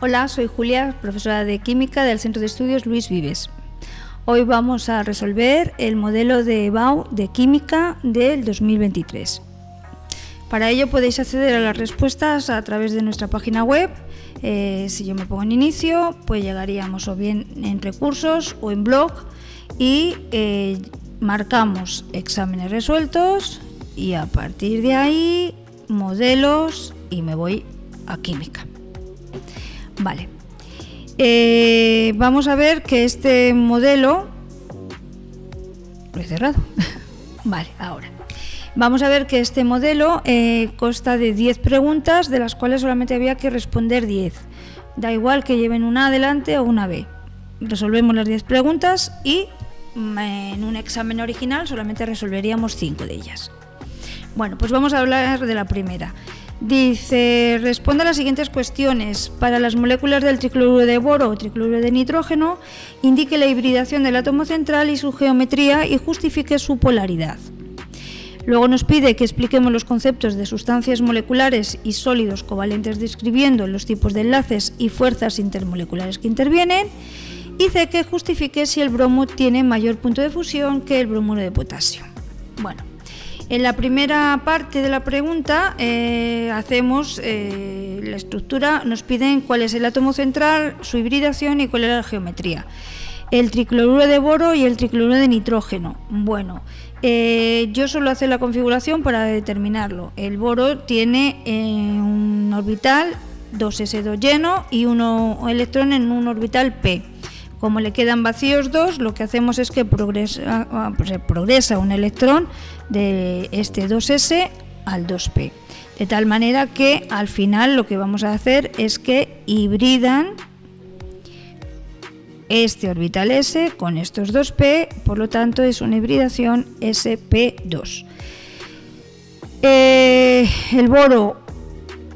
Hola, soy Julia, profesora de Química del Centro de Estudios Luis Vives. Hoy vamos a resolver el modelo de EBAU de Química del 2023. Para ello podéis acceder a las respuestas a través de nuestra página web. Si yo me pongo en inicio, pues llegaríamos o bien en recursos o en blog y marcamos exámenes resueltos y a partir de ahí modelos y me voy a Química. Vale, vamos a ver que este modelo lo he cerrado. Vale, ahora vamos a ver que este modelo consta de 10 preguntas, de las cuales solamente había que responder 10. Da igual que lleven una A adelante o una B. Resolvemos las 10 preguntas y en un examen original solamente resolveríamos 5 de ellas. Bueno, pues vamos a hablar de la primera. Dice, responde a las siguientes cuestiones. Para las moléculas del tricloruro de boro o tricloruro de nitrógeno, indique la hibridación del átomo central y su geometría y justifique su polaridad. Luego nos pide que expliquemos los conceptos de sustancias moleculares y sólidos covalentes describiendo los tipos de enlaces y fuerzas intermoleculares que intervienen. Y dice que justifique si el bromo tiene mayor punto de fusión que el bromuro de potasio. Bueno. En la primera parte de la pregunta hacemos la estructura, nos piden cuál es el átomo central, su hibridación y cuál es la geometría. El tricloruro de boro y el tricloruro de nitrógeno. Bueno, yo solo hacer la configuración para determinarlo. El boro tiene un orbital 2s2 lleno y un electrón en un orbital p. Como le quedan vacíos 2, lo que hacemos es que progresa un electrón de este 2s al 2p. De tal manera que al final lo que vamos a hacer es que hibridan este orbital s con estos 2p, por lo tanto es una hibridación sp2. El boro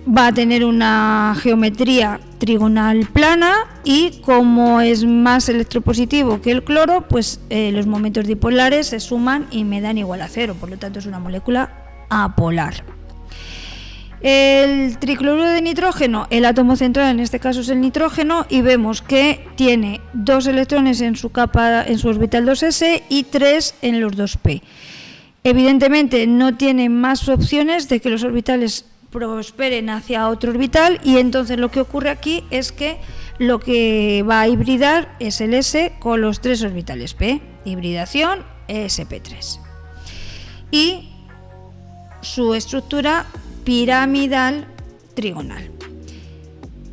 va a tener una geometría trigonal plana y como es más electropositivo que el cloro, pues los momentos dipolares se suman y me dan igual a 0, por lo tanto es una molécula apolar. El tricloruro de nitrógeno, el átomo central en este caso es el nitrógeno y vemos que tiene 2 electrones en su capa, en su orbital 2s y 3 en los 2p. Evidentemente no tiene más opciones de que los orbitales prosperen hacia otro orbital y entonces lo que ocurre aquí es que lo que va a hibridar es el S con los 3 orbitales P, hibridación sp3 y su estructura piramidal trigonal.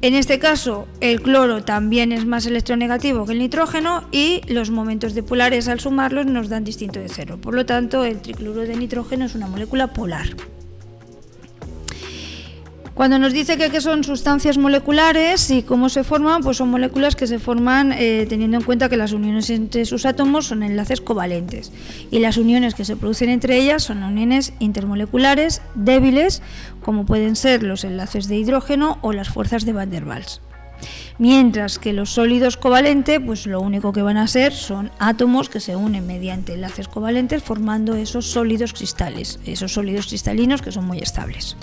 En este caso el cloro también es más electronegativo que el nitrógeno y los momentos dipolares al sumarlos nos dan distinto de 0, por lo tanto el tricloruro de nitrógeno es una molécula polar. Cuando nos dice que son sustancias moleculares y cómo se forman, pues son moléculas que se forman teniendo en cuenta que las uniones entre sus átomos son enlaces covalentes y las uniones que se producen entre ellas son uniones intermoleculares débiles, como pueden ser los enlaces de hidrógeno o las fuerzas de Van der Waals. Mientras que los sólidos covalentes, pues lo único que van a ser son átomos que se unen mediante enlaces covalentes formando esos sólidos cristales, esos sólidos cristalinos que son muy estables.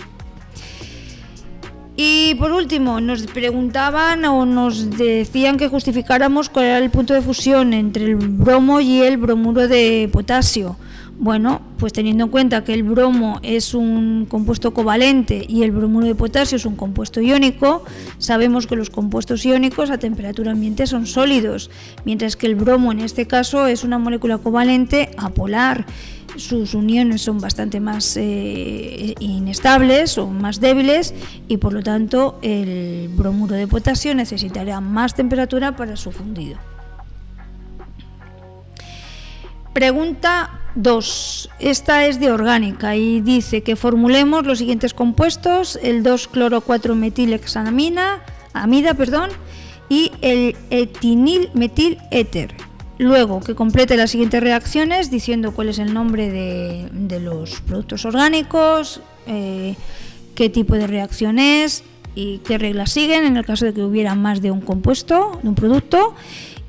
Y por último, nos preguntaban o nos decían que justificáramos cuál era el punto de fusión entre el bromo y el bromuro de potasio. Bueno, pues teniendo en cuenta que el bromo es un compuesto covalente y el bromuro de potasio es un compuesto iónico, sabemos que los compuestos iónicos a temperatura ambiente son sólidos, mientras que el bromo en este caso es una molécula covalente apolar. Sus uniones son bastante más inestables o más débiles y por lo tanto el bromuro de potasio necesitará más temperatura para su fundido. Pregunta 2. Esta es de orgánica y dice que formulemos los siguientes compuestos: el 2-cloro-4-metilhexamida y el etinilmetiléter. Luego que complete las siguientes reacciones diciendo cuál es el nombre de los productos orgánicos, qué tipo de reacción es y qué reglas siguen en el caso de que hubiera más de un compuesto, de un producto.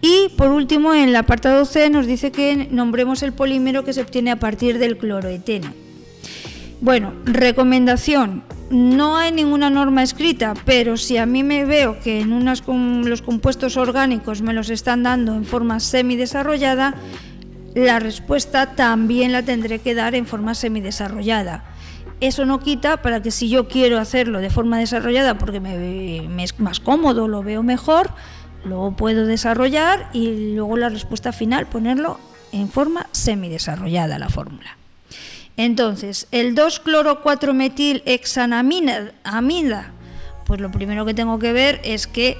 Y por último, en el apartado C nos dice que nombremos el polímero que se obtiene a partir del cloroeteno. Bueno, recomendación: no hay ninguna norma escrita, pero si a mí me veo que en los compuestos orgánicos me los están dando en forma semidesarrollada, la respuesta también la tendré que dar en forma semidesarrollada. Eso no quita para que si yo quiero hacerlo de forma desarrollada porque me es más cómodo, lo veo mejor, luego puedo desarrollar y luego la respuesta final ponerlo en forma semidesarrollada la fórmula. Entonces, el 2-cloro-4-metil-hexanamida, pues lo primero que tengo que ver es que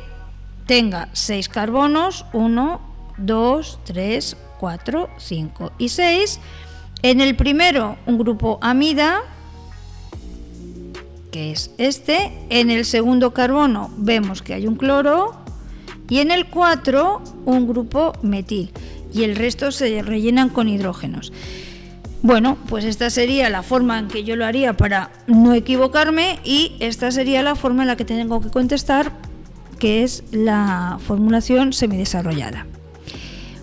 tenga 6 carbonos, 1, 2, 3, 4, 5 y 6. En el primero, un grupo amida, que es este. En el segundo carbono vemos que hay un cloro y en el 4 un grupo metil y el resto se rellenan con hidrógenos. Bueno, pues esta sería la forma en que yo lo haría para no equivocarme y esta sería la forma en la que tengo que contestar, que es la formulación semidesarrollada.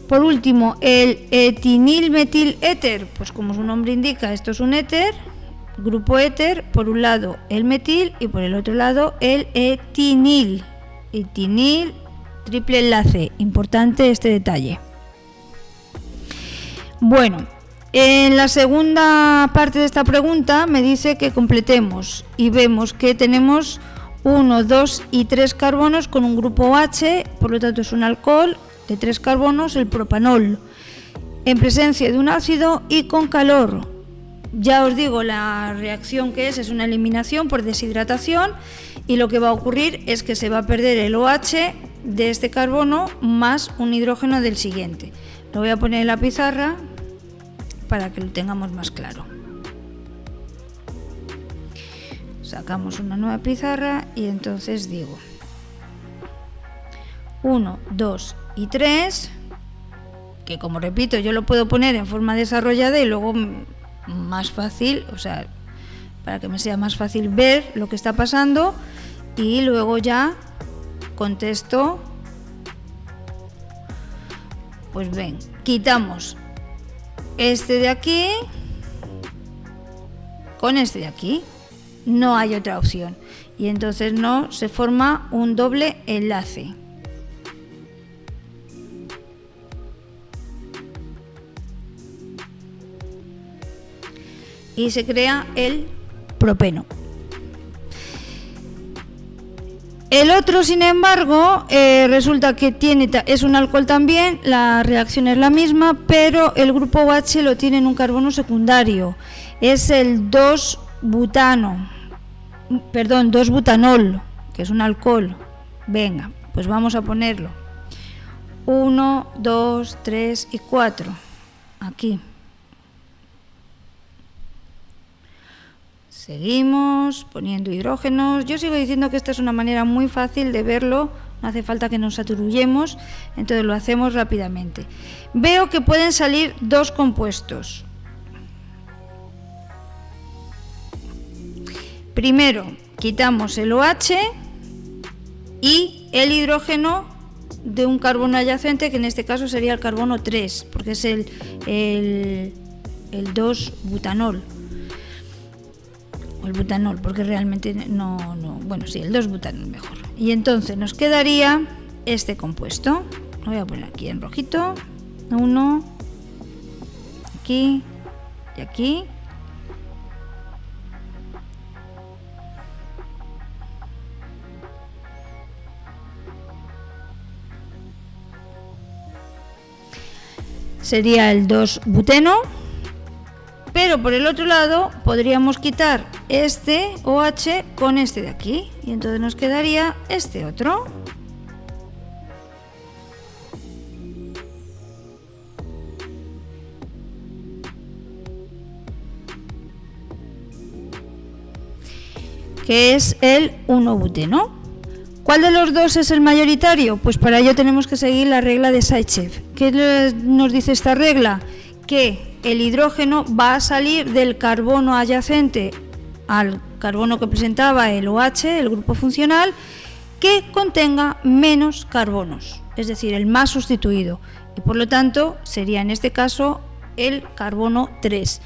Por último, el etinilmetiléter, pues como su nombre indica, esto es un éter, grupo éter, por un lado el metil y por el otro lado el etinil. Etinil, triple enlace, importante este detalle. Bueno, en la segunda parte de esta pregunta me dice que completemos y vemos que tenemos 1, 2 y 3 carbonos con un grupo H, por lo tanto es un alcohol de 3 carbonos, el propanol, en presencia de un ácido y con calor. Ya os digo, la reacción que es una eliminación por deshidratación y lo que va a ocurrir es que se va a perder el OH de este carbono más un hidrógeno del siguiente. Lo voy a poner en la pizarra para que lo tengamos más claro. Sacamos una nueva pizarra y entonces digo 1, 2 y 3, que como repito yo lo puedo poner en forma desarrollada y luego más fácil, o sea, para que me sea más fácil ver lo que está pasando y luego ya contesto. Pues ven, quitamos este de aquí con este de aquí, no hay otra opción y entonces no se forma un doble enlace. Y se crea el propeno. El otro, sin embargo, resulta que es un alcohol también, la reacción es la misma, pero el grupo OH lo tiene en un carbono secundario. Es el 2-butanol, que es un alcohol. Venga, pues vamos a ponerlo. 1, 2, 3 y 4. Aquí. Seguimos poniendo hidrógenos. Yo sigo diciendo que esta es una manera muy fácil de verlo, no hace falta que nos aturullemos, entonces lo hacemos rápidamente. Veo que pueden salir 2 compuestos. Primero, quitamos el OH y el hidrógeno de un carbono adyacente, que en este caso sería el carbono 3, porque es el 2-butanol. El butanol, porque realmente no, bueno, sí, el 2-butanol mejor. Y entonces nos quedaría este compuesto. Lo voy a poner aquí en rojito. 1, aquí y aquí. Sería el 2-buteno. Pero por el otro lado podríamos quitar este OH con este de aquí y entonces nos quedaría este otro. Que es el 1-buteno. ¿Cuál de los dos es el mayoritario? Pues para ello tenemos que seguir la regla de Zaitsev. ¿Qué nos dice esta regla? Que el hidrógeno va a salir del carbono adyacente al carbono que presentaba el OH, el grupo funcional, que contenga menos carbonos, es decir, el más sustituido. Y por lo tanto sería en este caso el carbono 3.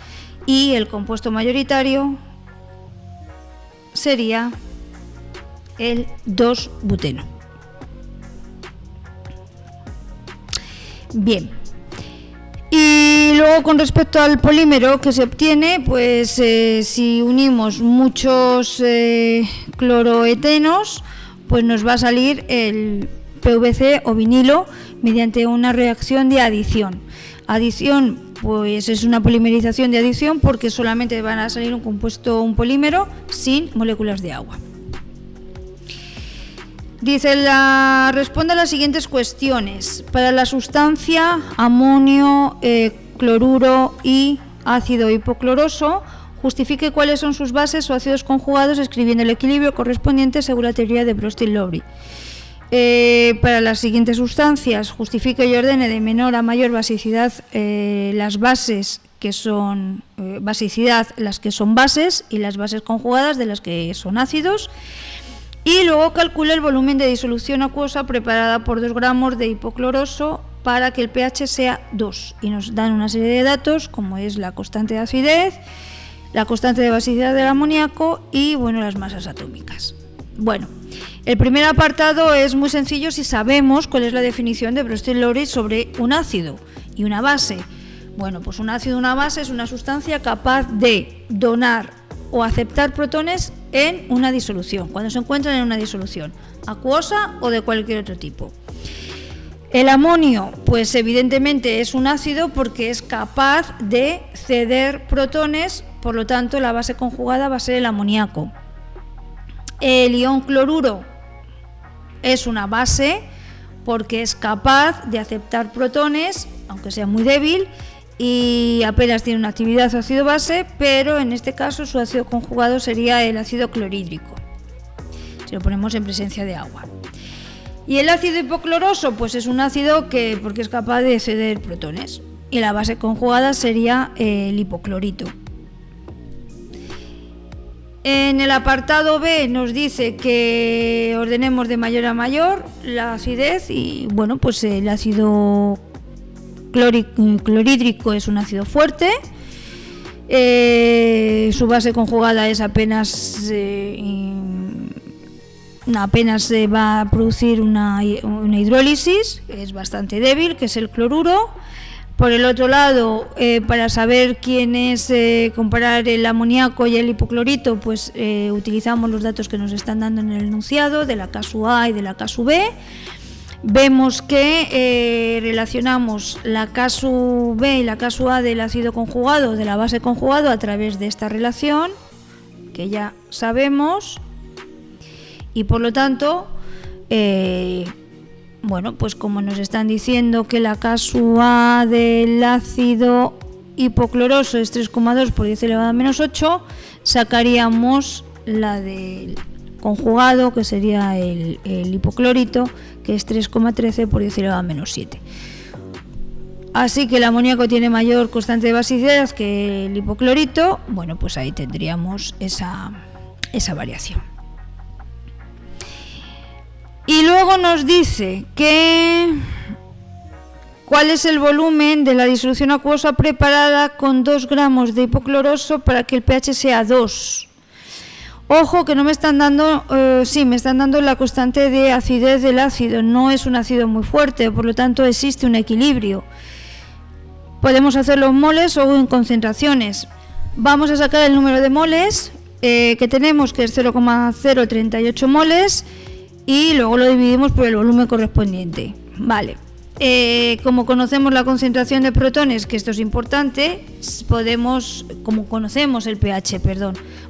Y el compuesto mayoritario sería el 2-buteno. Bien. Y luego, con respecto al polímero que se obtiene, pues si unimos muchos cloroetenos, pues nos va a salir el PVC o vinilo mediante una reacción de adición. Adición, pues es una polimerización de adición porque solamente van a salir un polímero sin moléculas de agua. Dice, responde a las siguientes cuestiones. Para la sustancia amonio, cloruro y ácido hipocloroso, justifique cuáles son sus bases o ácidos conjugados escribiendo el equilibrio correspondiente según la teoría de Bronsted-Lowry. Para las siguientes sustancias, justifique y ordene de menor a mayor basicidad las bases que son basicidad, las que son bases, y las bases conjugadas de las que son ácidos. Y luego calcula el volumen de disolución acuosa preparada por 2 gramos de hipocloroso para que el pH sea 2. Y nos dan una serie de datos como es la constante de acidez, la constante de basicidad del amoníaco y bueno, las masas atómicas. Bueno, el primer apartado es muy sencillo si sabemos cuál es la definición de Bronsted-Lowry sobre un ácido y una base. Bueno, pues un ácido o una base es una sustancia capaz de donar o aceptar protones en una disolución, cuando se encuentran en una disolución acuosa o de cualquier otro tipo. El amonio, pues evidentemente es un ácido porque es capaz de ceder protones, por lo tanto la base conjugada va a ser el amoníaco. El ion cloruro es una base porque es capaz de aceptar protones, aunque sea muy débil, y apenas tiene una actividad ácido-base, pero en este caso su ácido conjugado sería el ácido clorhídrico, si lo ponemos en presencia de agua. Y el ácido hipocloroso, pues es un ácido porque es capaz de ceder protones, y la base conjugada sería el hipoclorito. En el apartado B nos dice que ordenemos de mayor a mayor la acidez y bueno, pues el ácido clorhídrico es un ácido fuerte, su base conjugada es apenas se va a producir una hidrólisis, es bastante débil, que es el cloruro. Por el otro lado, para saber comparar el amoníaco y el hipoclorito, pues utilizamos los datos que nos están dando en el enunciado de la CASU A y de la CASU B. Vemos que relacionamos la CASU B y la CASU A del ácido conjugado, de la base conjugado, a través de esta relación, que ya sabemos, y por lo tanto, bueno, pues como nos están diciendo que la CASU A del ácido hipocloroso es 3,2 por 10 elevado a menos 8, sacaríamos la del conjugado, que sería el hipoclorito, que es 3,13 por 10 elevado a menos 7. Así que el amoníaco tiene mayor constante de basicidad que el hipoclorito. Bueno, pues ahí tendríamos esa variación. Y luego nos dice que cuál es el volumen de la disolución acuosa preparada con 2 gramos de hipocloroso para que el pH sea 2. Ojo que no me están dando, me están dando la constante de acidez del ácido. No es un ácido muy fuerte, por lo tanto existe un equilibrio. Podemos hacerlo en moles o en concentraciones. Vamos a sacar el número de moles que tenemos, que es 0,038 moles, y luego lo dividimos por el volumen correspondiente. Vale. Como conocemos la concentración de protones, que esto es importante, como conocemos el pH,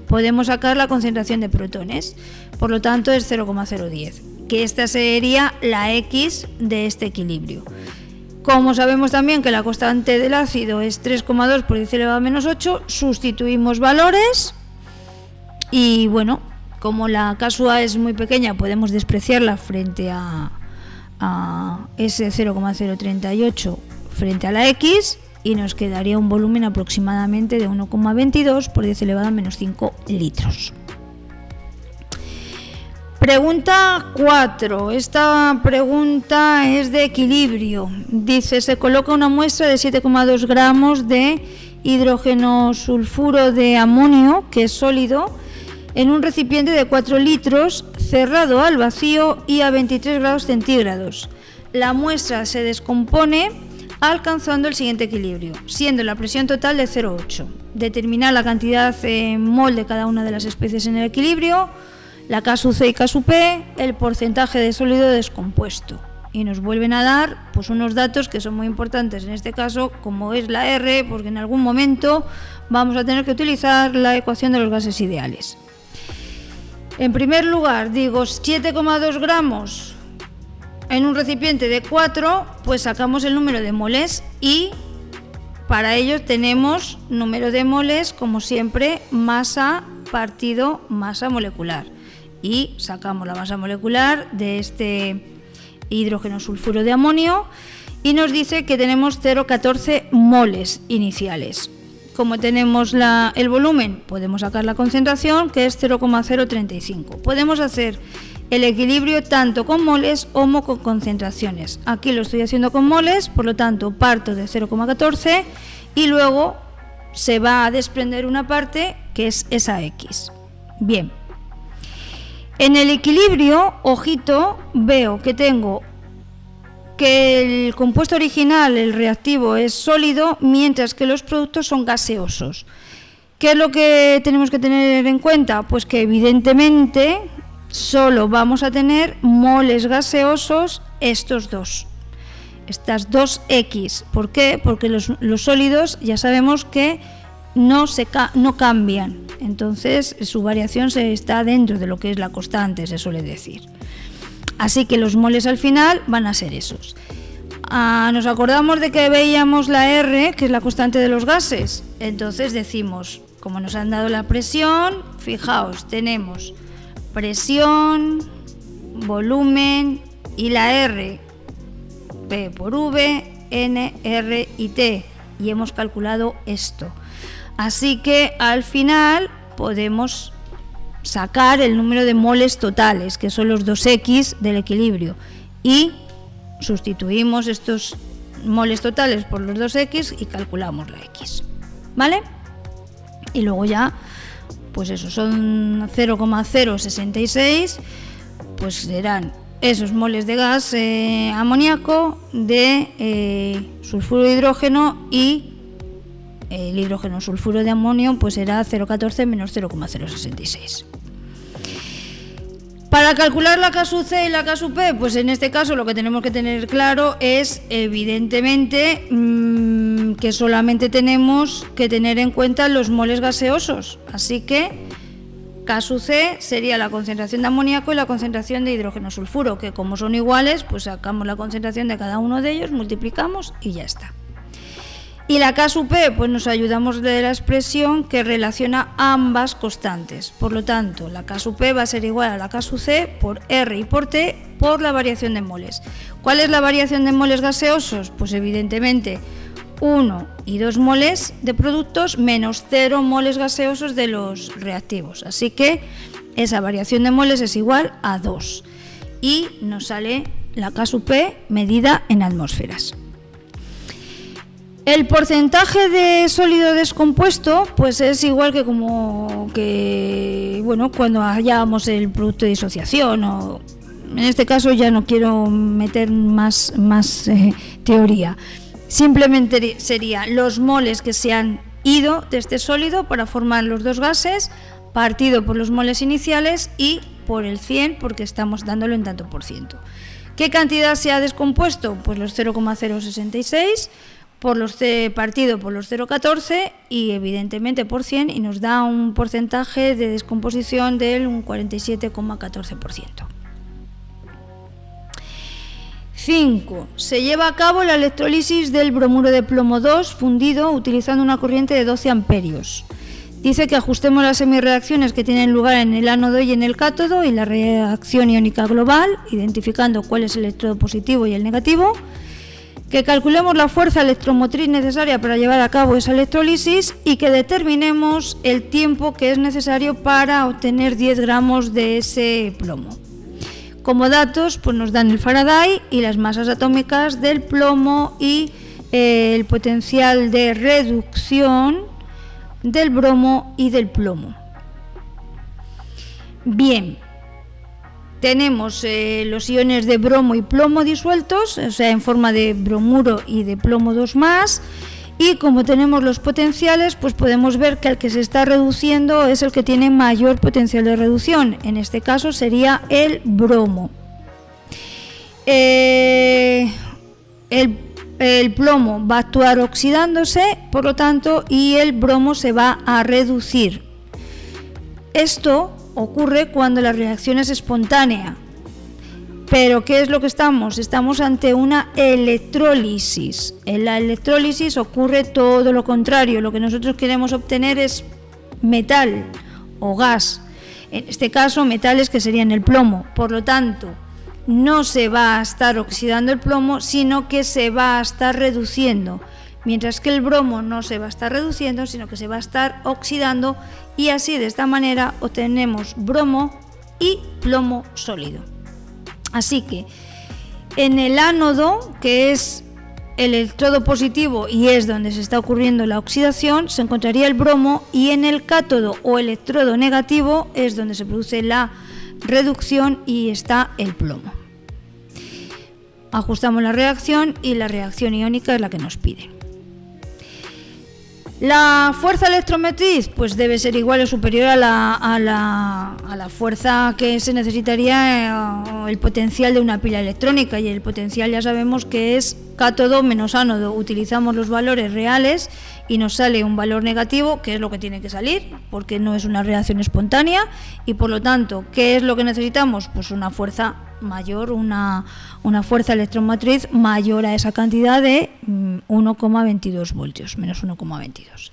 podemos sacar la concentración de protones. Por lo tanto es 0,010, que esta sería la X de este equilibrio. Como sabemos también que la constante del ácido es 3,2 por 10 elevado a menos 8, sustituimos valores y bueno, como la CASU A es muy pequeña, podemos despreciarla frente a ese 0,038 frente a la X, y nos quedaría un volumen aproximadamente de 1,22 por 10 elevado a menos 5 litros. Pregunta 4. Esta pregunta es de equilibrio. Dice, se coloca una muestra de 7,2 gramos de hidrógeno sulfuro de amonio, que es sólido, en un recipiente de 4 litros cerrado al vacío y a 23 grados centígrados. La muestra se descompone alcanzando el siguiente equilibrio, siendo la presión total de 0,8. Determinar la cantidad en mol de cada una de las especies en el equilibrio, la K sub C y K sub P, el porcentaje de sólido descompuesto. Y nos vuelven a dar pues unos datos que son muy importantes en este caso, como es la R, porque en algún momento vamos a tener que utilizar la ecuación de los gases ideales. En primer lugar, digo 7,2 gramos en un recipiente de 4, pues sacamos el número de moles y para ello tenemos número de moles, como siempre, masa partido masa molecular. Y sacamos la masa molecular de este hidrógeno sulfuro de amonio y nos dice que tenemos 0,14 moles iniciales. Como tenemos el volumen, podemos sacar la concentración, que es 0,035. Podemos hacer el equilibrio tanto con moles como con concentraciones. Aquí lo estoy haciendo con moles, por lo tanto parto de 0,14 y luego se va a desprender una parte que es esa X. Bien. En el equilibrio, ojito, veo que tengo que el compuesto original, el reactivo, es sólido, mientras que los productos son gaseosos. ¿Qué es lo que tenemos que tener en cuenta? Pues que evidentemente solo vamos a tener moles gaseosos estos dos, estas dos X. ¿Por qué? Porque los sólidos ya sabemos que no cambian, entonces su variación está dentro de lo que es la constante, se suele decir. Así que los moles al final van a ser esos. Nos acordamos de que veíamos la R, que es la constante de los gases. Entonces decimos, como nos han dado la presión, fijaos, tenemos presión, volumen y la R, P por V, N, R y T. Y hemos calculado esto. Así que al final podemos sacar el número de moles totales, que son los 2X del equilibrio, y sustituimos estos moles totales por los 2X y calculamos la X, ¿vale? Y luego ya, pues eso, son 0,066, pues serán esos moles de gas amoníaco, de sulfuro de hidrógeno, y el hidrógeno sulfuro de amonio pues será 0,14 menos 0,066. Para calcular la K sub C y la K sub P, pues en este caso lo que tenemos que tener claro es evidentemente que solamente tenemos que tener en cuenta los moles gaseosos. Así que K sub C sería la concentración de amoníaco y la concentración de hidrógeno sulfuro, que como son iguales, pues sacamos la concentración de cada uno de ellos, multiplicamos y ya está. Y la K sub P, pues nos ayudamos de la expresión que relaciona ambas constantes. Por lo tanto, la K sub P va a ser igual a la K sub C por R y por T por la variación de moles. ¿Cuál es la variación de moles gaseosos? Pues evidentemente 1 y 2 moles de productos menos 0 moles gaseosos de los reactivos. Así que esa variación de moles es igual a 2. Y nos sale la K sub P medida en atmósferas. El porcentaje de sólido descompuesto pues es igual que cuando hallábamos el producto de disociación, o en este caso ya no quiero meter más teoría. Simplemente serían los moles que se han ido de este sólido para formar los dos gases, partido por los moles iniciales y por el 100 porque estamos dándolo en tanto por ciento. ¿Qué cantidad se ha descompuesto? Pues los 0,066 partido por los 0,14 y evidentemente por 100, y nos da un porcentaje de descomposición del 47,14%. 5. Se lleva a cabo la electrólisis del bromuro de plomo 2 fundido utilizando una corriente de 12 amperios. Dice que ajustemos las semireacciones que tienen lugar en el ánodo y en el cátodo y la reacción iónica global, identificando cuál es el electrodo positivo y el negativo. Que calculemos la fuerza electromotriz necesaria para llevar a cabo esa electrólisis y que determinemos el tiempo que es necesario para obtener 10 gramos de ese plomo. Como datos, pues nos dan el Faraday y las masas atómicas del plomo y el potencial de reducción del bromo y del plomo. Bien, tenemos los iones de bromo y plomo disueltos, o sea, en forma de bromuro y de plomo 2+, y como tenemos los potenciales, pues podemos ver que el que se está reduciendo es el que tiene mayor potencial de reducción. En este caso sería el bromo. El plomo va a actuar oxidándose, por lo tanto, y el bromo se va a reducir. Esto ocurre cuando la reacción es espontánea. Pero ¿qué es lo que estamos? Estamos ante una electrólisis. En la electrólisis ocurre todo lo contrario. Lo que nosotros queremos obtener es metal o gas. En este caso, metales que serían el plomo. Por lo tanto, no se va a estar oxidando el plomo, sino que se va a estar reduciendo. Mientras que el bromo no se va a estar reduciendo, sino que se va a estar oxidando, y así de esta manera obtenemos bromo y plomo sólido. Así que en el ánodo, que es el electrodo positivo y es donde se está ocurriendo la oxidación, se encontraría el bromo, y en el cátodo o electrodo negativo es donde se produce la reducción y está el plomo. Ajustamos la reacción y la reacción iónica es la que nos pide. La fuerza electromotriz pues debe ser igual o superior a la fuerza que se necesitaría, el potencial de una pila electrónica, y el potencial ya sabemos que es cátodo menos ánodo. Utilizamos los valores reales y nos sale un valor negativo, que es lo que tiene que salir, porque no es una reacción espontánea, y por lo tanto, ¿qué es lo que necesitamos? Pues una fuerza mayor, una fuerza electromotriz mayor a esa cantidad de 1,22 voltios, menos 1,22.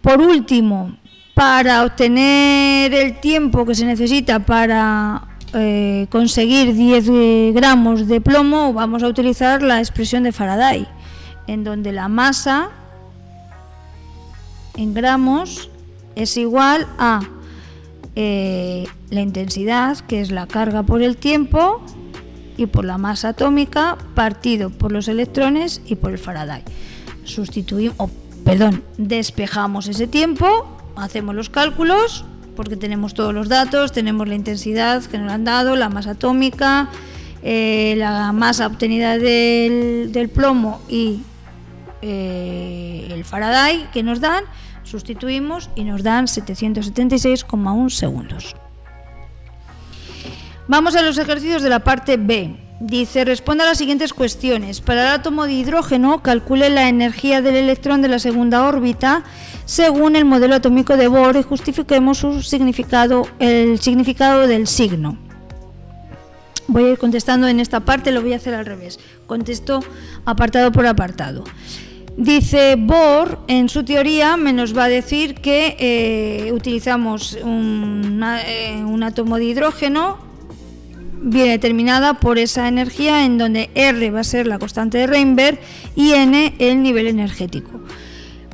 Por último, para obtener el tiempo que se necesita para conseguir 10 gramos de plomo, vamos a utilizar la expresión de Faraday, en donde la masa en gramos es igual a la intensidad, que es la carga por el tiempo, y por la masa atómica partido por los electrones y por el Faraday. Despejamos ese tiempo, hacemos los cálculos, porque tenemos todos los datos, tenemos la intensidad que nos han dado, la masa atómica, la masa obtenida del plomo y el Faraday que nos dan, sustituimos y nos dan 776,1 segundos. Vamos a los ejercicios de la parte B. Dice, responda a las siguientes cuestiones. Para el átomo de hidrógeno, calcule la energía del electrón de la segunda órbita según el modelo atómico de Bohr y justifiquemos el significado del signo. Voy a ir contestando en esta parte, lo voy a hacer al revés. Contesto apartado por apartado. Dice, Bohr en su teoría nos va a decir que utilizamos un átomo de hidrógeno, viene determinada por esa energía, en donde R va a ser la constante de Reinberg y N el nivel energético.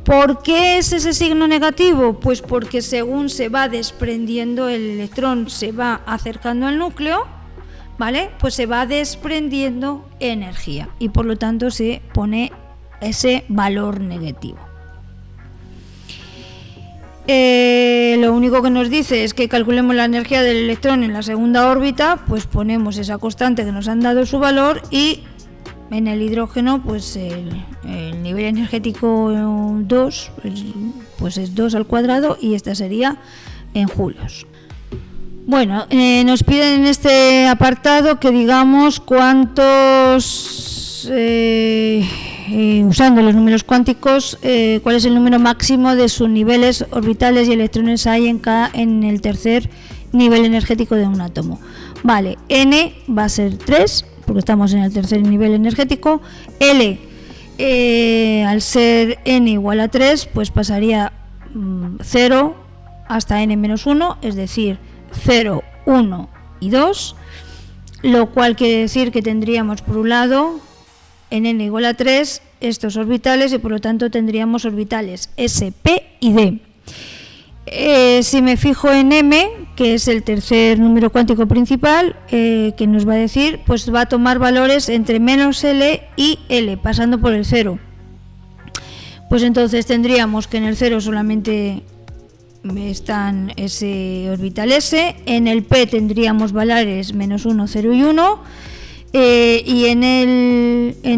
¿Por qué es ese signo negativo? Pues porque según se va desprendiendo el electrón, se va acercando al núcleo, ¿vale? Pues se va desprendiendo energía y por lo tanto se pone ese valor negativo. Lo único que nos dice es que calculemos la energía del electrón en la segunda órbita, pues ponemos esa constante que nos han dado su valor, y en el hidrógeno pues el nivel energético 2 pues es 2 al cuadrado, y esta sería en julios. Bueno, nos piden en este apartado que digamos cuántos, usando los números cuánticos, cuál es el número máximo de subniveles orbitales y electrones hay en el tercer nivel energético de un átomo. Vale, N va a ser 3, porque estamos en el tercer nivel energético. L, al ser N igual a 3, pues pasaría 0 hasta N-1, es decir, 0, 1 y 2, lo cual quiere decir que tendríamos por un lado en N igual a 3 estos orbitales, y por lo tanto tendríamos orbitales S, P y D. Si me fijo en M, que es el tercer número cuántico principal, que nos va a decir, pues va a tomar valores entre menos L y L, pasando por el 0. Pues entonces tendríamos que en el 0 solamente están ese orbital S. En el P tendríamos valores -1, 0 y 1. Y en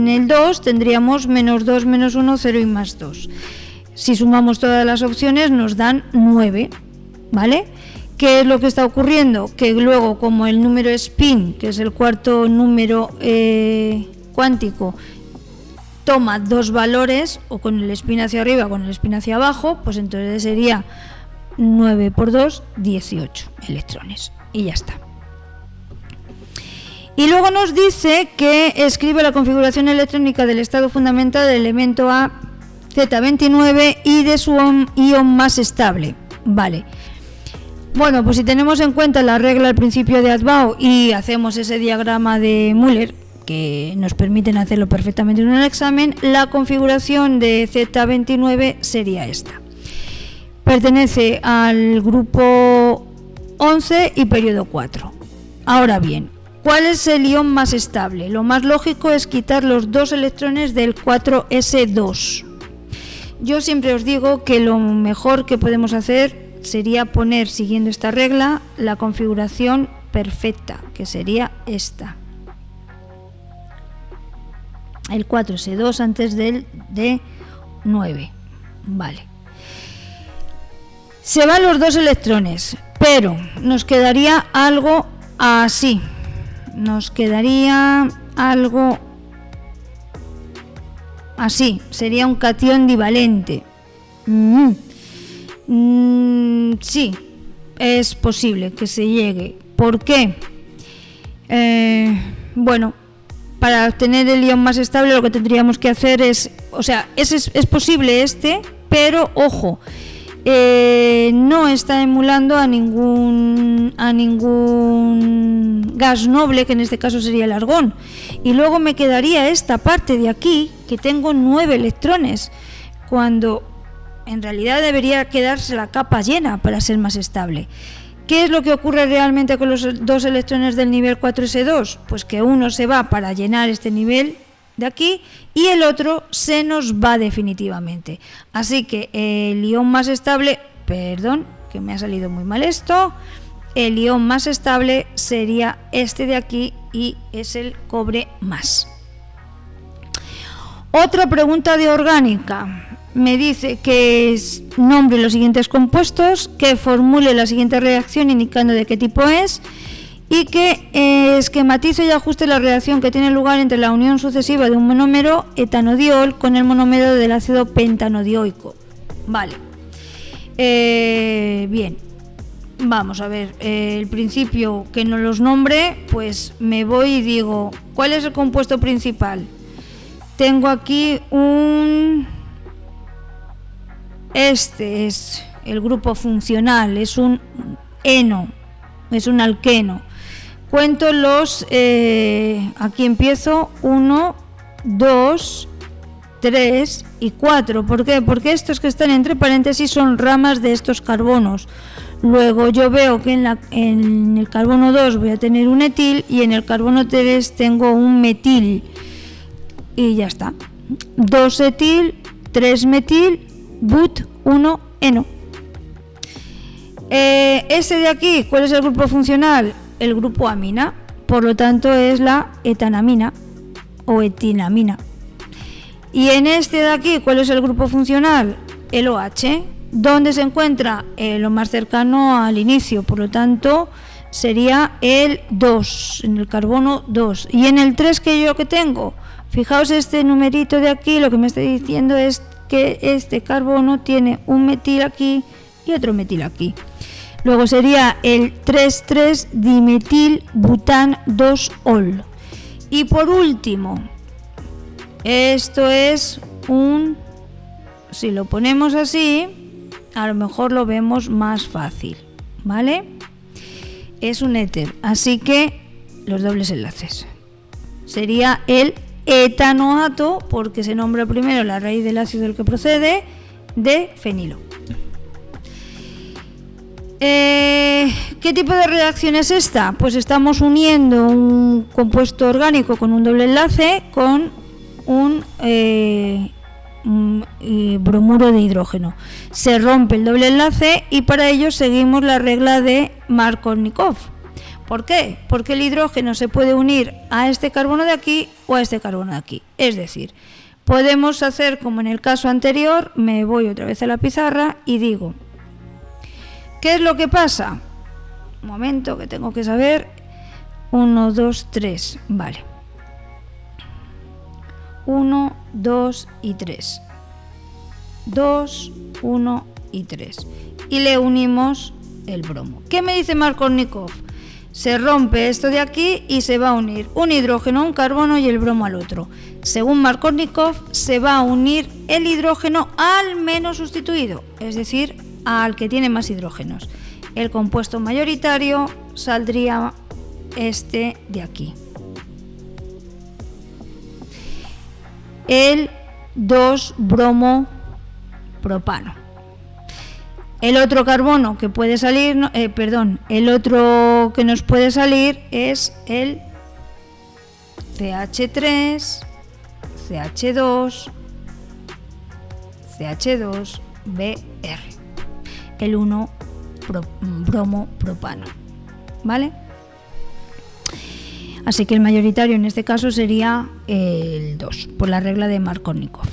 el 2 tendríamos -2, -1, 0 y +2. Si sumamos todas las opciones nos dan 9, ¿vale? ¿Qué es lo que está ocurriendo? Que luego, como el número spin, que es el cuarto número cuántico, toma dos valores, o con el spin hacia arriba o con el spin hacia abajo, pues entonces sería 9 por 2, 18 electrones. Y ya está. Y luego nos dice que escribe la configuración electrónica del estado fundamental del elemento A, Z29 y de su ion más estable. Vale. Bueno, pues si tenemos en cuenta la regla al principio de Adbao y hacemos ese diagrama de Müller, que nos permiten hacerlo perfectamente en un examen, la configuración de Z29 sería esta. Pertenece al grupo 11 y periodo 4. Ahora bien, ¿cuál es el ion más estable? Lo más lógico es quitar los dos electrones del 4s2. Yo siempre os digo que lo mejor que podemos hacer sería poner, siguiendo esta regla, la configuración perfecta, que sería esta. El 4s2 antes del D9. Vale. Se van los dos electrones, pero nos quedaría algo así. Nos quedaría algo así. Sería un catión divalente. Sí, es posible que se llegue. ¿Por qué? Bueno, para obtener el ion más estable lo que tendríamos que hacer es, o sea, es posible pero ojo, no está emulando a ningún gas noble, que en este caso sería el argón. Y luego me quedaría esta parte de aquí, que tengo 9 electrones, cuando en realidad debería quedarse la capa llena para ser más estable. ¿Qué es lo que ocurre realmente con los dos electrones del nivel 4s2? Pues que uno se va para llenar este nivel de aquí y el otro se nos va definitivamente. Así que el ion más estable, perdón, que me ha salido muy mal esto, el ion más estable sería este de aquí y es el cobre más. Otra pregunta de orgánica. Me dice que nombre los siguientes compuestos, que formule la siguiente reacción indicando de qué tipo es y que esquematice y ajuste la reacción que tiene lugar entre la unión sucesiva de un monómero etanodiol con el monómero del ácido pentanodioico. Vale. Bien. Vamos a ver. El principio que no los nombre, pues me voy y digo, ¿cuál es el compuesto principal? Tengo aquí Este es el grupo funcional, es un eno, es un alqueno. Cuento los, aquí empiezo 1, 2, 3 y 4. ¿Por qué? Porque estos que están entre paréntesis son ramas de estos carbonos. Luego yo veo que en el carbono 2 voy a tener un etil y en el carbono 3 tengo un metil. Y ya está. 2 etil, 3 metil, but 1 eno. Este de aquí, ¿cuál es el grupo funcional? El grupo amina, por lo tanto es la etanamina o etinamina. Y en este de aquí, ¿cuál es el grupo funcional? El OH, donde se encuentra lo más cercano al inicio, por lo tanto sería el 2, en el carbono 2. Y en el 3 que tengo, fijaos este numerito de aquí, lo que me está diciendo es que este carbono tiene un metil aquí y otro metil aquí. Luego sería el 3,3 dimetil bután 2-ol. Y por último, esto es si lo ponemos así, a lo mejor lo vemos más fácil, ¿vale? Es un éter, así que los dobles enlaces. Sería el etanoato, porque se nombra primero la raíz del ácido del que procede, de fenilo. ¿Qué tipo de reacción es esta? Pues estamos uniendo un compuesto orgánico con un doble enlace con un bromuro de hidrógeno. Se rompe el doble enlace y para ello seguimos la regla de Markovnikov. ¿Por qué? Porque el hidrógeno se puede unir a este carbono de aquí o a este carbono de aquí. Es decir, podemos hacer como en el caso anterior, me voy otra vez a la pizarra y digo, ¿qué es lo que pasa? Un momento que tengo que saber. 1, 2, 3, vale. 1, 2 y 3. 2, 1 y 3. Y le unimos el bromo. ¿Qué me dice Markovnikov? Se rompe esto de aquí y se va a unir un hidrógeno a un carbono y el bromo al otro. Según Markovnikov, se va a unir el hidrógeno al menos sustituido, es decir, al que tiene más hidrógenos. El compuesto mayoritario saldría este de aquí. El 2-bromo-propano. El otro carbono que puede salir, el otro que nos puede salir es el CH3, CH2, CH2BR, el 1-bromo-propano, ¿vale? Así que el mayoritario en este caso sería el 2, por la regla de Markovnikov.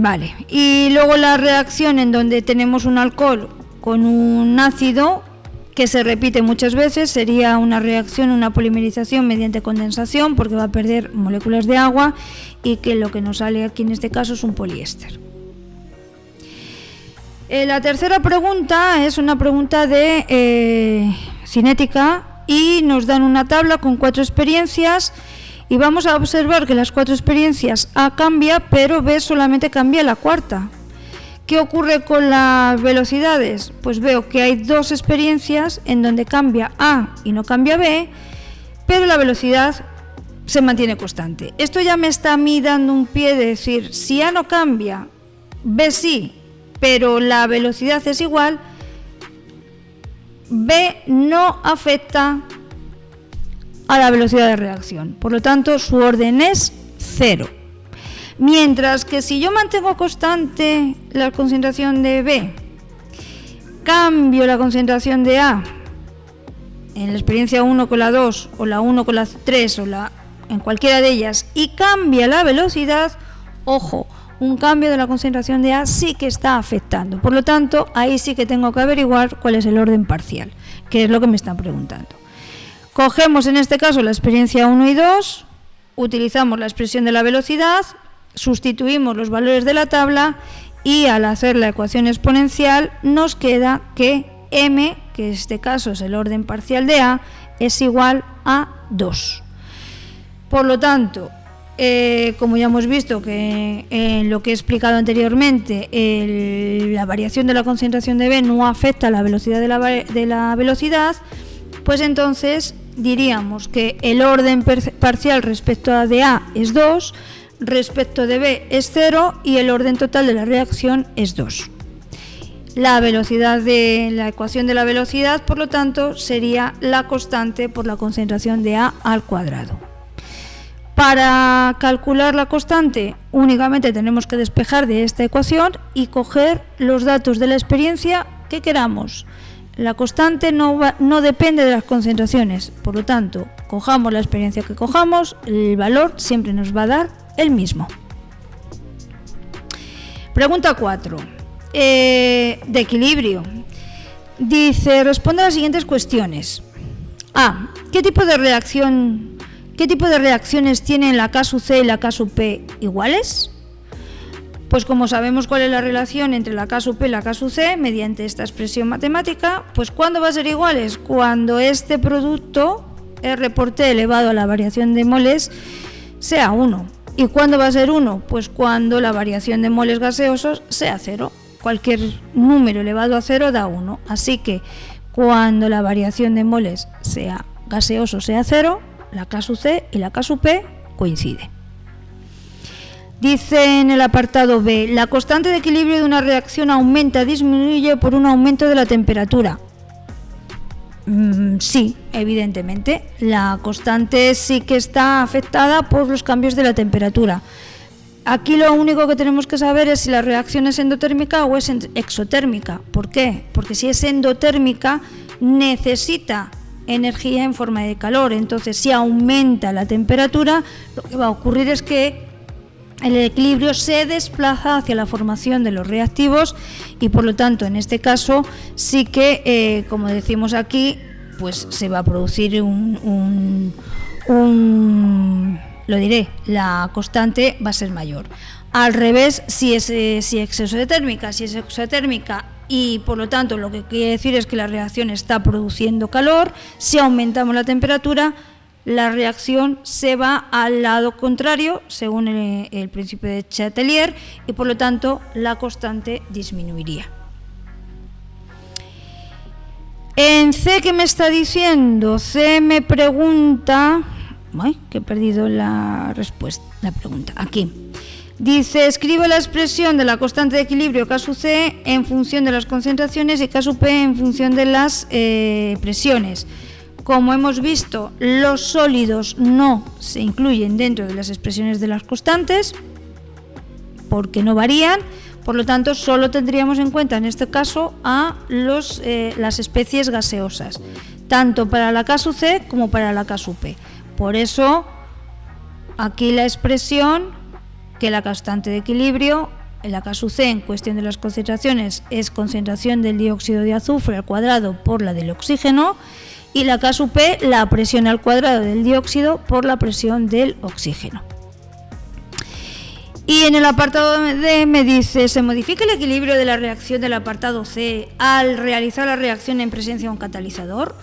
Vale, y luego la reacción en donde tenemos un alcohol con un ácido que se repite muchas veces sería una reacción, una polimerización mediante condensación, porque va a perder moléculas de agua y que lo que nos sale aquí en este caso es un poliéster. La tercera pregunta es una pregunta de cinética y nos dan una tabla con 4 experiencias. Y vamos a observar que las 4 experiencias A cambia, pero B solamente cambia la cuarta. ¿Qué ocurre con las velocidades? Pues veo que hay 2 experiencias en donde cambia A y no cambia B, pero la velocidad se mantiene constante. Esto ya me está a mí dando un pie de decir, si A no cambia, B sí, pero la velocidad es igual, B no afecta a la velocidad de reacción, por lo tanto su orden es 0. Mientras que si yo mantengo constante la concentración de B, cambio la concentración de A en la experiencia 1 con la 2 o la 1 con la 3 o en cualquiera de ellas y cambia la velocidad, ojo, un cambio de la concentración de A sí que está afectando, por lo tanto ahí sí que tengo que averiguar cuál es el orden parcial, que es lo que me están preguntando. Cogemos en este caso la experiencia 1 y 2, utilizamos la expresión de la velocidad, sustituimos los valores de la tabla y al hacer la ecuación exponencial nos queda que m, que en este caso es el orden parcial de A, es igual a 2. Por lo tanto, como ya hemos visto que en lo que he explicado anteriormente, la variación de la concentración de B no afecta a la velocidad de la velocidad, pues entonces diríamos que el orden parcial respecto a de A es 2, respecto de B es 0 y el orden total de la reacción es 2. La velocidad de la ecuación de la velocidad, por lo tanto, sería la constante por la concentración de A al cuadrado. Para calcular la constante únicamente tenemos que despejar de esta ecuación y coger los datos de la experiencia que queramos. La constante no depende de las concentraciones, por lo tanto, cojamos la experiencia que cojamos, el valor siempre nos va a dar el mismo. Pregunta 4. De equilibrio. Dice, responde a las siguientes cuestiones. A. ¿Qué tipo de reacciones tienen la K sub C y la K sub P iguales? Pues como sabemos cuál es la relación entre la K sub P y la K sub C, mediante esta expresión matemática, pues ¿cuándo va a ser iguales? Cuando este producto, R por T elevado a la variación de moles, sea 1. ¿Y cuándo va a ser 1? Pues cuando la variación de moles gaseosos sea 0. Cualquier número elevado a 0 da 1. Así que cuando la variación de moles sea gaseoso sea 0, la K sub C y la K sub P coinciden. Dice en el apartado B, la constante de equilibrio de una reacción aumenta o disminuye por un aumento de la temperatura. Sí, evidentemente. La constante sí que está afectada por los cambios de la temperatura. Aquí lo único que tenemos que saber es si la reacción es endotérmica o es exotérmica. ¿Por qué? Porque si es endotérmica necesita energía en forma de calor. Entonces, si aumenta la temperatura, lo que va a ocurrir es que el equilibrio se desplaza hacia la formación de los reactivos y, por lo tanto, en este caso sí que, como decimos aquí, pues se va a producir la constante va a ser mayor. Al revés, si es exotérmica, si es exotérmica y, por lo tanto, lo que quiere decir es que la reacción está produciendo calor, si aumentamos la temperatura, la reacción se va al lado contrario, según el principio de Chatelier, y por lo tanto la constante disminuiría. En C, ¿qué me está diciendo? C me pregunta... Ay, que he perdido la respuesta, la pregunta. Aquí. Dice, escribe la expresión de la constante de equilibrio K sub C en función de las concentraciones y K sub P en función de las presiones. Como hemos visto, los sólidos no se incluyen dentro de las expresiones de las constantes porque no varían, por lo tanto solo tendríamos en cuenta en este caso a las especies gaseosas, tanto para la K sub C como para la K sub P. Por eso aquí la expresión que la constante de equilibrio en la K sub C en cuestión de las concentraciones es concentración del dióxido de azufre al cuadrado por la del oxígeno, y la K sub P, la presión al cuadrado del dióxido por la presión del oxígeno. Y en el apartado D me dice, ¿se modifica el equilibrio de la reacción del apartado C al realizar la reacción en presencia de un catalizador?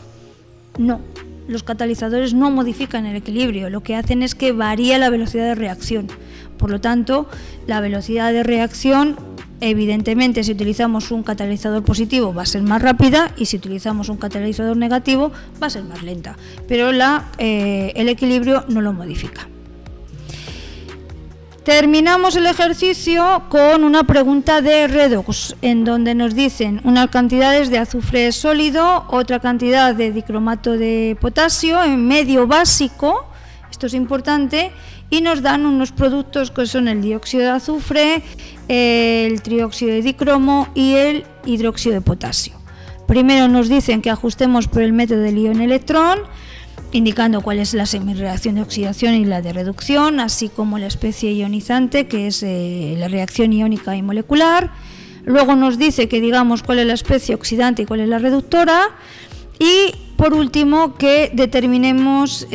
No, los catalizadores no modifican el equilibrio, lo que hacen es que varía la velocidad de reacción. Por lo tanto, la velocidad de reacción, evidentemente, si utilizamos un catalizador positivo va a ser más rápida y si utilizamos un catalizador negativo va a ser más lenta, pero el equilibrio no lo modifica. Terminamos el ejercicio con una pregunta de redox, en donde nos dicen unas cantidades de azufre sólido, otra cantidad de dicromato de potasio en medio básico, esto es importante, y nos dan unos productos que son el dióxido de azufre, el trióxido de dicromo y el hidróxido de potasio. Primero nos dicen que ajustemos por el método del ion-electrón, indicando cuál es la semirreacción de oxidación y la de reducción, así como la especie ionizante, que es la reacción iónica y molecular. Luego nos dice que digamos cuál es la especie oxidante y cuál es la reductora. Y por último, que determinemos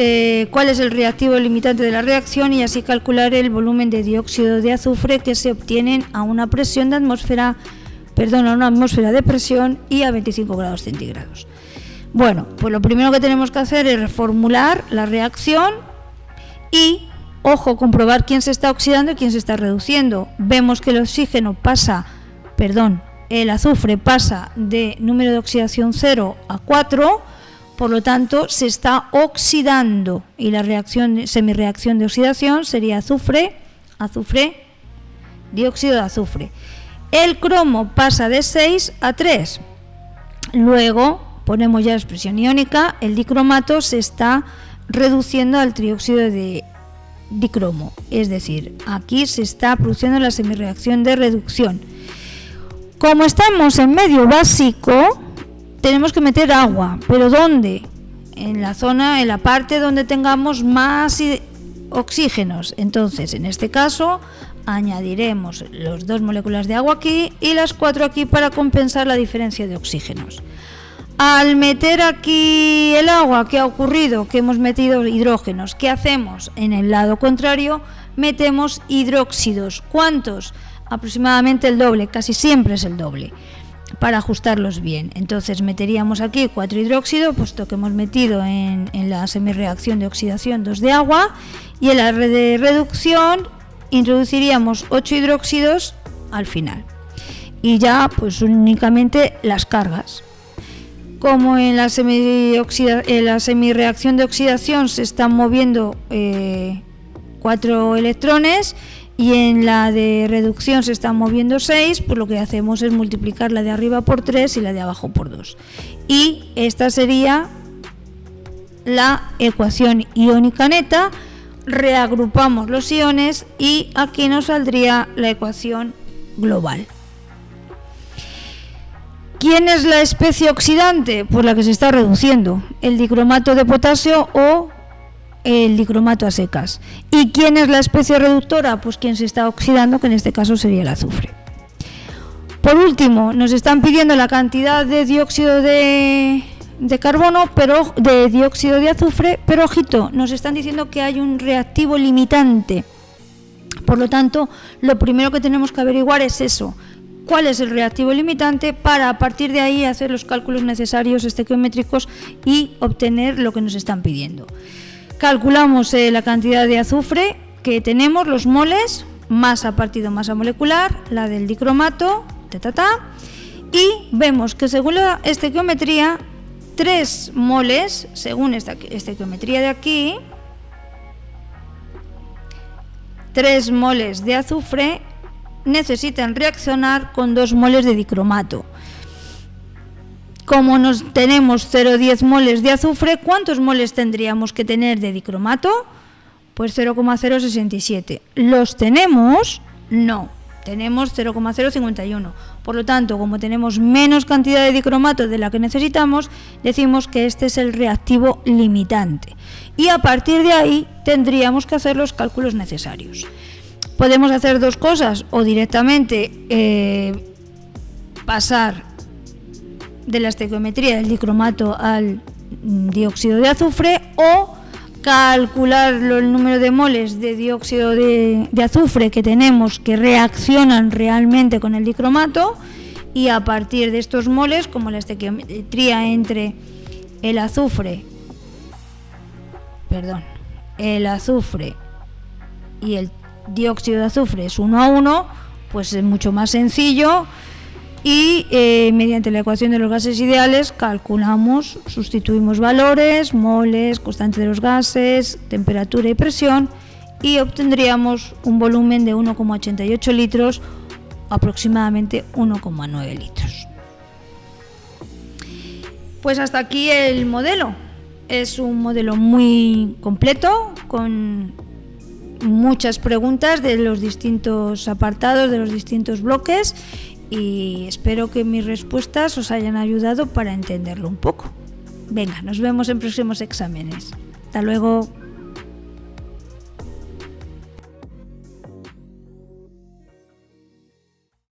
cuál es el reactivo limitante de la reacción y así calcular el volumen de dióxido de azufre que se obtienen a una presión de atmósfera de presión y a 25 grados centígrados. Bueno, pues lo primero que tenemos que hacer es reformular la reacción y, ojo, comprobar quién se está oxidando y quién se está reduciendo. Vemos que el azufre pasa de número de oxidación 0 a 4, por lo tanto se está oxidando y la semirreacción de oxidación sería azufre, dióxido de azufre. El cromo pasa de 6 a 3. Luego ponemos ya la expresión iónica, el dicromato se está reduciendo al trióxido de dicromo, es decir, aquí se está produciendo la semirreacción de reducción. Como estamos en medio básico, tenemos que meter agua, pero ¿dónde? En la parte donde tengamos más oxígenos. Entonces, en este caso, añadiremos las 2 moléculas de agua aquí y las 4 aquí para compensar la diferencia de oxígenos. Al meter aquí el agua, ¿qué ha ocurrido? Que hemos metido hidrógenos. ¿Qué hacemos? En el lado contrario, metemos hidróxidos. ¿Cuántos? Aproximadamente el doble, casi siempre es el doble, para ajustarlos bien. Entonces meteríamos aquí 4 hidróxidos, puesto que hemos metido en la semirreacción de oxidación 2 de agua, y en la de reducción introduciríamos 8 hidróxidos al final. Y ya pues únicamente las cargas. Como en la semirreacción de oxidación se están moviendo 4 electrones, y en la de reducción se están moviendo 6, pues lo que hacemos es multiplicar la de arriba por 3 y la de abajo por 2. Y esta sería la ecuación iónica neta. Reagrupamos los iones y aquí nos saldría la ecuación global. ¿Quién es la especie oxidante? Pues la que se está reduciendo, el dicromato de potasio o el dicromato a secas. ¿Y quién es la especie reductora? Pues quien se está oxidando, que en este caso sería el azufre. Por último, nos están pidiendo la cantidad de dióxido de carbono, pero de dióxido de azufre, pero ojito, nos están diciendo que hay un reactivo limitante. Por lo tanto, lo primero que tenemos que averiguar es eso. ¿Cuál es el reactivo limitante? Para a partir de ahí hacer los cálculos necesarios estequiométricos y obtener lo que nos están pidiendo. Calculamos la cantidad de azufre que tenemos, los moles, masa partido masa molecular, la del dicromato, y vemos que según la estequiometría, 3 moles, según esta estequiometría de aquí, 3 moles de azufre necesitan reaccionar con 2 moles de dicromato. Como tenemos 0,10 moles de azufre, ¿cuántos moles tendríamos que tener de dicromato? Pues 0,067. ¿Los tenemos? No, tenemos 0,051. Por lo tanto, como tenemos menos cantidad de dicromato de la que necesitamos, decimos que este es el reactivo limitante. Y a partir de ahí tendríamos que hacer los cálculos necesarios. Podemos hacer dos cosas, o directamente pasar de la estequiometría del dicromato al dióxido de azufre, o calcular el número de moles de dióxido de azufre que tenemos que reaccionan realmente con el dicromato, y a partir de estos moles, como la estequiometría entre el azufre y el dióxido de azufre es 1:1, pues es mucho más sencillo, y mediante la ecuación de los gases ideales calculamos, sustituimos valores, moles, constante de los gases, temperatura y presión, y obtendríamos un volumen de 1,88 litros, aproximadamente 1,9 litros. Pues hasta aquí el modelo. Es un modelo muy completo, con muchas preguntas de los distintos apartados, de los distintos bloques, y espero que mis respuestas os hayan ayudado para entenderlo un poco. Venga, nos vemos en próximos exámenes. Hasta luego.